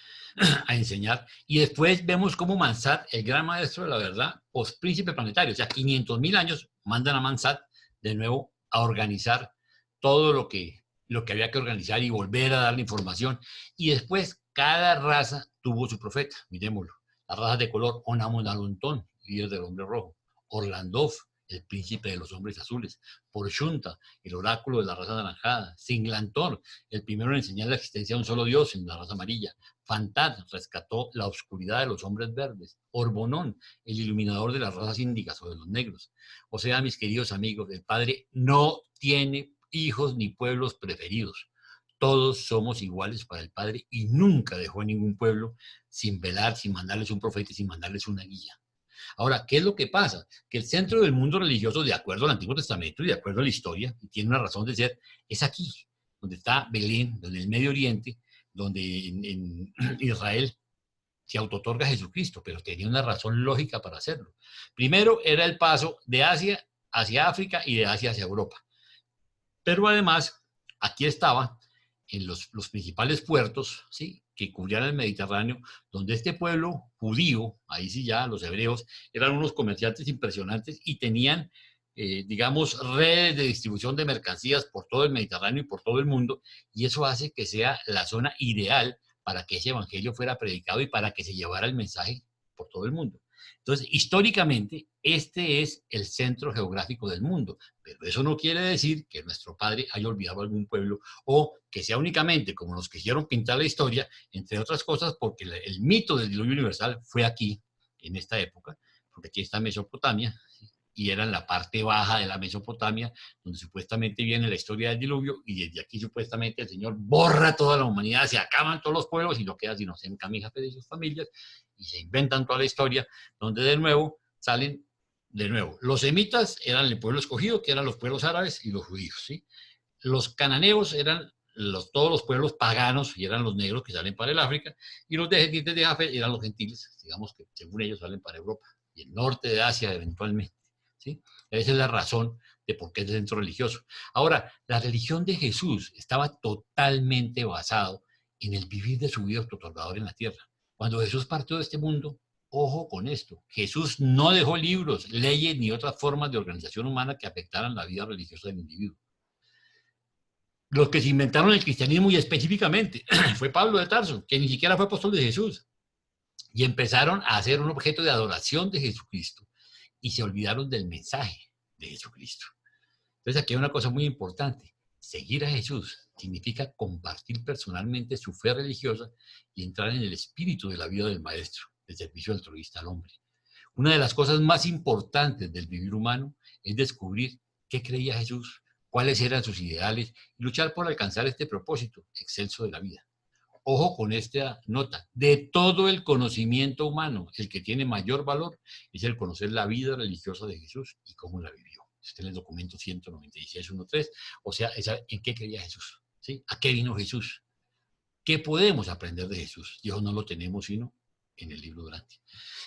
A enseñar. Y después vemos cómo Mansat, el gran maestro de la verdad, pospríncipe planetario, o sea, 500.000 años, mandan a Mansat de nuevo a organizar todo lo que había que organizar y volver a darle información. Y después cada raza tuvo su profeta, miremoslo. Las razas de color, Onamonalontón, líder del hombre rojo, Orlandov, el príncipe de los hombres azules, Porshunta, el oráculo de la raza anaranjada, Singlantor, el primero en enseñar la existencia de un solo Dios en la raza amarilla, Fantad rescató la oscuridad de los hombres verdes, Orbonón, el iluminador de las razas índicas o de los negros. O sea, mis queridos amigos, el Padre no tiene hijos ni pueblos preferidos. Todos somos iguales para el Padre y nunca dejó a ningún pueblo sin velar, sin mandarles un profeta y sin mandarles una guía. Ahora, ¿qué es lo que pasa? Que el centro del mundo religioso, de acuerdo al Antiguo Testamento y de acuerdo a la historia, y tiene una razón de ser, es aquí, donde está Belén, donde en el Medio Oriente, donde en Israel se autootorga Jesucristo, pero tenía una razón lógica para hacerlo. Primero era el paso de Asia hacia África y de Asia hacia Europa. Pero además, aquí estaba en los principales puertos, ¿sí?, que cubrían el Mediterráneo, donde este pueblo judío, ahí sí ya los hebreos, eran unos comerciantes impresionantes y tenían, digamos, redes de distribución de mercancías por todo el Mediterráneo y por todo el mundo, y eso hace que sea la zona ideal para que ese evangelio fuera predicado y para que se llevara el mensaje por todo el mundo. Entonces, históricamente, este es el centro geográfico del mundo, pero eso no quiere decir que nuestro Padre haya olvidado algún pueblo o que sea únicamente como nos quisieron pintar la historia, entre otras cosas porque el mito del diluvio universal fue aquí, en esta época, porque aquí está Mesopotamia, y era en la parte baja de la Mesopotamia, donde supuestamente viene la historia del diluvio, y desde aquí supuestamente el Señor borra toda la humanidad, se acaban todos los pueblos y no queda sino Sem-Cam y sus familias, y se inventan toda la historia, donde de nuevo salen, los semitas eran el pueblo escogido, que eran los pueblos árabes y los judíos, ¿sí? Los cananeos eran todos los pueblos paganos y eran los negros que salen para el África, y los descendientes de Jafet eran los gentiles, digamos que según ellos salen para Europa y el norte de Asia eventualmente, ¿sí? Esa es la razón de por qué es el centro religioso. Ahora, la religión de Jesús estaba totalmente basado en el vivir de su vida autootorgador en la tierra. Cuando Jesús partió de este mundo, ojo con esto, Jesús no dejó libros, leyes ni otras formas de organización humana que afectaran la vida religiosa del individuo. Los que se inventaron el cristianismo, y específicamente fue Pablo de Tarso, que ni siquiera fue apóstol de Jesús, y empezaron a hacer un objeto de adoración de Jesucristo y se olvidaron del mensaje de Jesucristo. Entonces aquí hay una cosa muy importante: seguir a Jesús significa compartir personalmente su fe religiosa y entrar en el espíritu de la vida del maestro, del servicio altruista al hombre. Una de las cosas más importantes del vivir humano es descubrir qué creía Jesús, cuáles eran sus ideales y luchar por alcanzar este propósito excelso de la vida. Ojo con esta nota: de todo el conocimiento humano, el que tiene mayor valor es el conocer la vida religiosa de Jesús y cómo la vivió. Está en el documento 196.1.3, o sea, en qué creía Jesús, ¿sí? ¿A qué vino Jesús? ¿Qué podemos aprender de Jesús? Y eso no lo tenemos sino en el libro Durantia.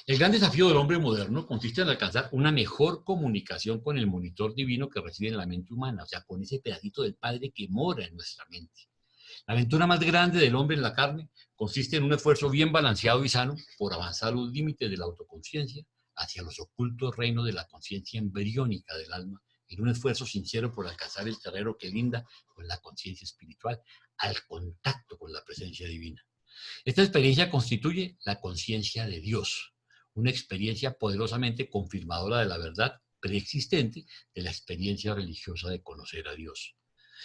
El gran desafío del hombre moderno consiste en alcanzar una mejor comunicación con el monitor divino que reside en la mente humana, o sea, con ese pedacito del Padre que mora en nuestra mente. La aventura más grande del hombre en la carne consiste en un esfuerzo bien balanceado y sano por avanzar los límites de la autoconciencia hacia los ocultos reinos de la conciencia embriónica del alma, en un esfuerzo sincero por alcanzar el terreno que linda con la conciencia espiritual, al contacto con la presencia divina. Esta experiencia constituye la conciencia de Dios, una experiencia poderosamente confirmadora de la verdad preexistente de la experiencia religiosa de conocer a Dios.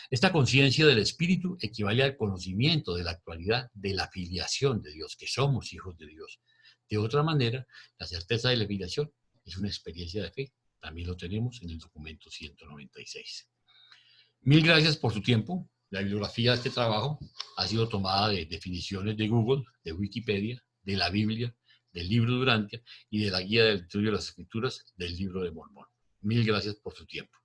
Esta conciencia del espíritu equivale al conocimiento de la actualidad de la filiación de Dios, que somos hijos de Dios. De otra manera, la certeza de la filiación es una experiencia de fe. También lo tenemos en el documento 196. Mil gracias por su tiempo. La bibliografía de este trabajo ha sido tomada de definiciones de Google, de Wikipedia, de la Biblia, del libro Durantia y de la guía del estudio de las escrituras del libro de Mormón. Mil gracias por su tiempo.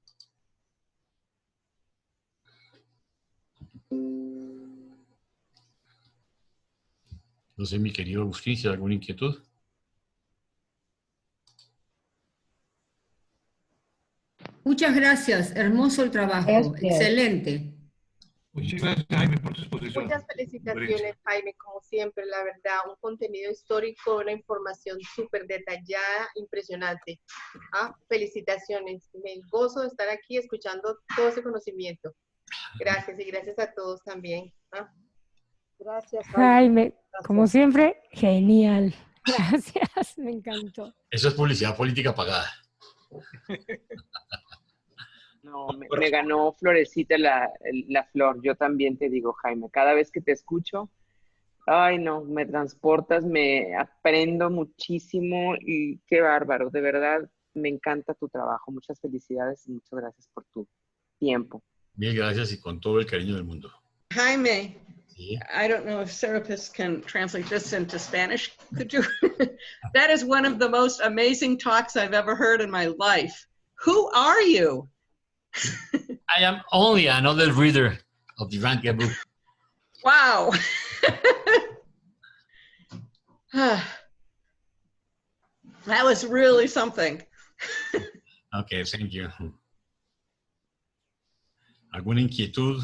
No sé, mi querido Agustín, si hay alguna inquietud. Muchas gracias, hermoso el trabajo, excelente. Muchas gracias, Jaime, por tu exposición. Muchas felicitaciones, Jaime, como siempre, la verdad, un contenido histórico, una información súper detallada, impresionante. Felicitaciones, me gozo de estar aquí escuchando todo ese conocimiento. Gracias y gracias a todos también. Gracias, Jaime. Gracias. Como siempre, genial. Gracias, me encantó. Eso es publicidad política pagada. No, me ganó Florecita la flor. Yo también te digo, Jaime, cada vez que te escucho, ay no, me transportas, me aprendo muchísimo y qué bárbaro, de verdad, me encanta tu trabajo. Muchas felicidades y muchas gracias por tu tiempo. Mil gracias y con todo el cariño del mundo. Jaime, ¿Sí? I don't know if Serapis can translate this into Spanish. Could you? That is one of the most amazing talks I've ever heard in my life. Who are you? I am only another reader of the Durantia book. Wow. That was really something. Okay, thank you. ¿Alguna inquietud?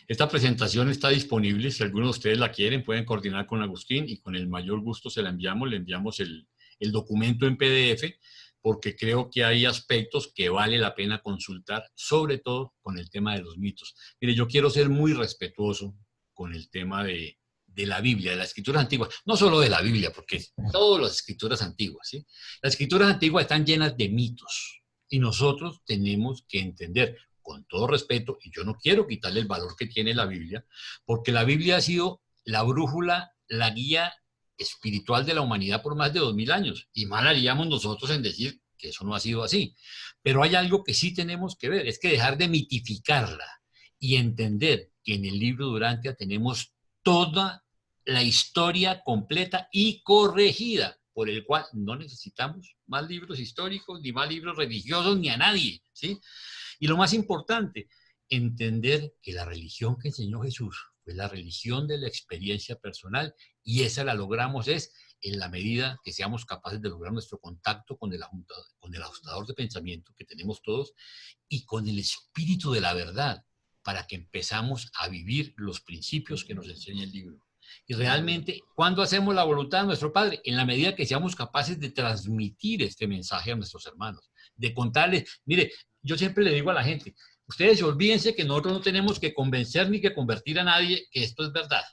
Esta presentación está disponible. Si alguno de ustedes la quieren, pueden coordinar con Agustín y con el mayor gusto se la enviamos. Le enviamos el documento en PDF, porque creo que hay aspectos que vale la pena consultar, sobre todo con el tema de los mitos. Mire, yo quiero ser muy respetuoso con el tema de la Biblia, de las escrituras antiguas, no solo de la Biblia, porque todas las escrituras antiguas, ¿sí? Las escrituras antiguas están llenas de mitos y nosotros tenemos que entender, con todo respeto, y yo no quiero quitarle el valor que tiene la Biblia, porque la Biblia ha sido la brújula, la guía espiritual de la humanidad por más de 2000 años, y mal haríamos nosotros en decir que eso no ha sido así. Pero hay algo que sí tenemos que ver, es que dejar de mitificarla y entender que en el libro Durantia tenemos toda la historia completa y corregida, por el cual no necesitamos más libros históricos, ni más libros religiosos, ni a nadie, ¿sí? Y lo más importante, entender que la religión que enseñó Jesús fue la religión de la experiencia personal, y esa la logramos es en la medida que seamos capaces de lograr nuestro contacto con el ajustador de pensamiento que tenemos todos y con el espíritu de la verdad, para que empezamos a vivir los principios que nos enseña el libro. Y realmente, ¿cuándo hacemos la voluntad de nuestro Padre? En la medida que seamos capaces de transmitir este mensaje a nuestros hermanos, de contarles. Mire, yo siempre le digo a la gente, ustedes olvídense que nosotros no tenemos que convencer ni que convertir a nadie que esto es verdad.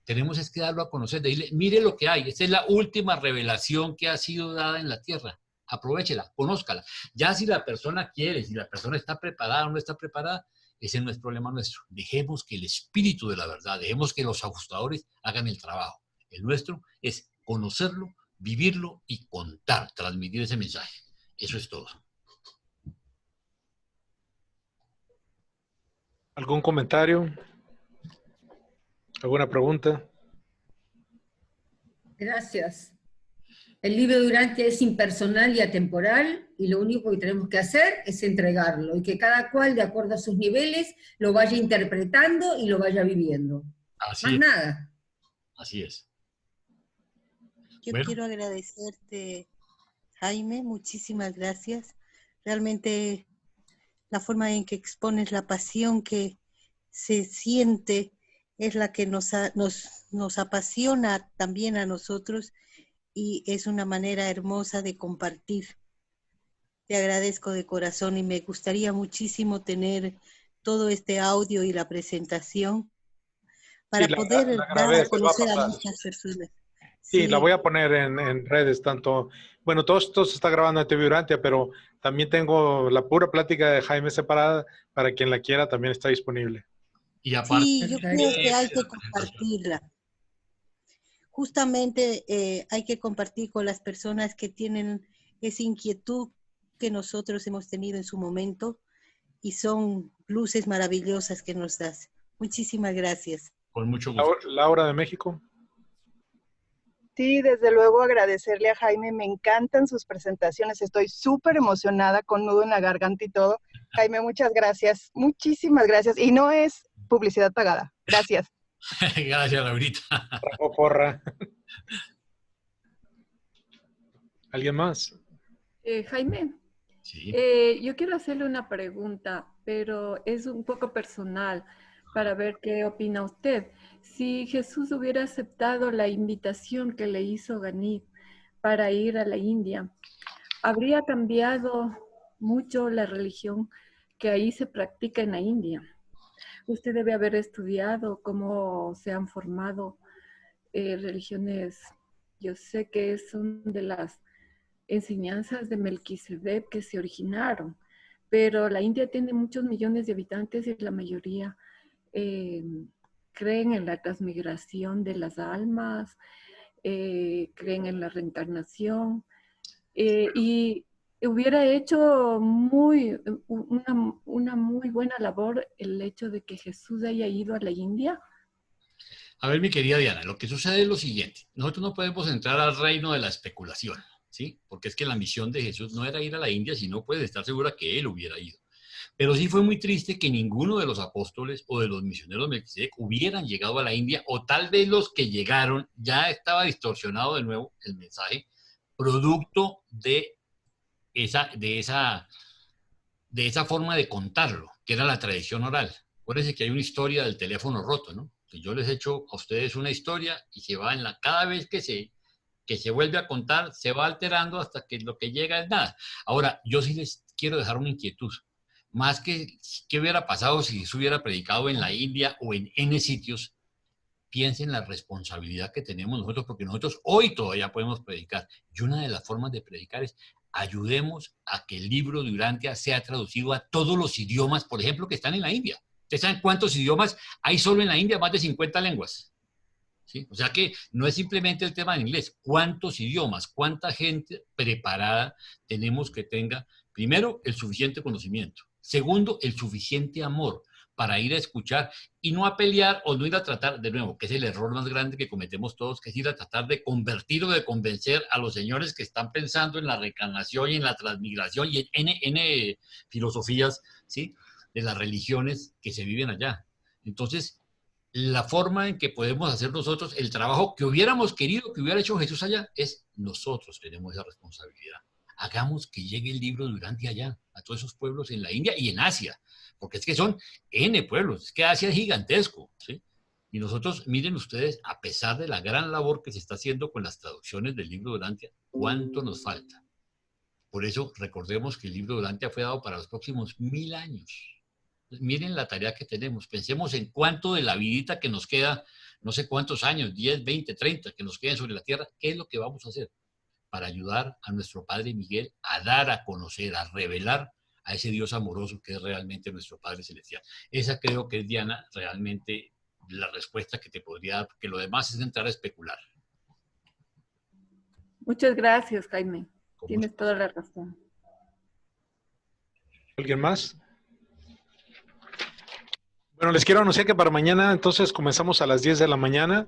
Tenemos es que darlo a conocer, de decirle, mire lo que hay, esta es la última revelación que ha sido dada en la tierra. Aprovéchela, conózcala. Ya si la persona quiere, si la persona está preparada o no está preparada, ese no es problema nuestro. Dejemos que el espíritu de la verdad, dejemos que los ajustadores hagan el trabajo. El nuestro es conocerlo, vivirlo y contar, transmitir ese mensaje. Eso es todo. ¿Algún comentario? ¿Alguna pregunta? Gracias. El libro de Urantia es impersonal y atemporal, y lo único que tenemos que hacer es entregarlo, y que cada cual, de acuerdo a sus niveles, lo vaya interpretando y lo vaya viviendo. Así Más es. nada. Así es. Yo quiero agradecerte, Jaime, muchísimas gracias. Realmente la forma en que expones la pasión que se siente es la que nos apasiona también a nosotros, y es una manera hermosa de compartir. Te agradezco de corazón y me gustaría muchísimo tener todo este audio y la presentación para poder dar a conocer a muchas personas. Sí, la voy a poner en redes, tanto, bueno, todo esto se está grabando en TV Urantia, pero también tengo la pura plática de Jaime separada, para quien la quiera también está disponible. Y aparte, sí, yo creo que hay que compartirla. Justamente hay que compartir con las personas que tienen esa inquietud que nosotros hemos tenido en su momento, y son luces maravillosas que nos das. Muchísimas gracias. Con mucho gusto. Laura de México. Sí, desde luego agradecerle a Jaime, me encantan sus presentaciones, estoy súper emocionada, con nudo en la garganta y todo. Jaime, muchas gracias, muchísimas gracias, y no es publicidad pagada, gracias. Gracias, Laurita. Porra. ¿Alguien más? Jaime, sí. Yo quiero hacerle una pregunta, pero es un poco personal, para ver qué opina usted. Si Jesús hubiera aceptado la invitación que le hizo Ganit para ir a la India, ¿habría cambiado mucho la religión que ahí se practica en la India? Usted debe haber estudiado cómo se han formado religiones. Yo sé que son de las enseñanzas de Melquisedec que se originaron, pero la India tiene muchos millones de habitantes y la mayoría creen en la transmigración de las almas, creen en la reencarnación, y hubiera hecho una muy buena labor el hecho de que Jesús haya ido a la India. A ver, mi querida Diana, lo que sucede es lo siguiente. Nosotros no podemos entrar al reino de la especulación, ¿sí? Porque es que la misión de Jesús no era ir a la India, sino puede estar segura que él hubiera ido. Pero sí fue muy triste que ninguno de los apóstoles o de los misioneros de Melquisedec hubieran llegado a la India, o tal vez los que llegaron ya estaba distorsionado de nuevo el mensaje, producto de esa forma de contarlo, que era la tradición oral. Acuérdense que hay una historia del teléfono roto, ¿no? Que yo les echo a ustedes una historia y se va cada vez que se vuelve a contar, se va alterando hasta que lo que llega es nada. Ahora, yo sí les quiero dejar una inquietud. Más que qué hubiera pasado si se hubiera predicado en la India o en N sitios, piensen en la responsabilidad que tenemos nosotros, porque nosotros hoy todavía podemos predicar. Y una de las formas de predicar es ayudemos a que el libro de Urantia sea traducido a todos los idiomas, por ejemplo, que están en la India. ¿Ustedes saben cuántos idiomas hay solo en la India? Más de 50 lenguas. ¿Sí? O sea que no es simplemente el tema del inglés. ¿Cuántos idiomas, cuánta gente preparada tenemos que tenga, primero, el suficiente conocimiento? Segundo, el suficiente amor para ir a escuchar y no a pelear o no ir a tratar, de nuevo, que es el error más grande que cometemos todos, que es ir a tratar de convertir o de convencer a los señores que están pensando en la reencarnación y en la transmigración y en N filosofías, ¿sí? de las religiones que se viven allá. Entonces, la forma en que podemos hacer nosotros el trabajo que hubiéramos querido que hubiera hecho Jesús allá es nosotros tenemos esa responsabilidad. Hagamos que llegue el libro Durante allá, a todos esos pueblos en la India y en Asia, porque es que son N pueblos, es que Asia es gigantesco, ¿sí? Y nosotros, miren ustedes, a pesar de la gran labor que se está haciendo con las traducciones del libro Durantia, ¿cuánto nos falta? Por eso recordemos que el libro Durantia fue dado para los próximos 1000 años. Miren la tarea que tenemos, pensemos en cuánto de la vidita que nos queda, no sé cuántos años, 10, 20, 30, que nos queden sobre la tierra, ¿qué es lo que vamos a hacer para ayudar a nuestro Padre Miguel a dar a conocer, a revelar a ese Dios amoroso que es realmente nuestro Padre Celestial? Esa creo que es, Diana, realmente la respuesta que te podría dar, porque lo demás es entrar a especular. Muchas gracias, Jaime. Tienes toda la razón. ¿Alguien más? Bueno, les quiero anunciar que para mañana entonces comenzamos a las 10 de la mañana.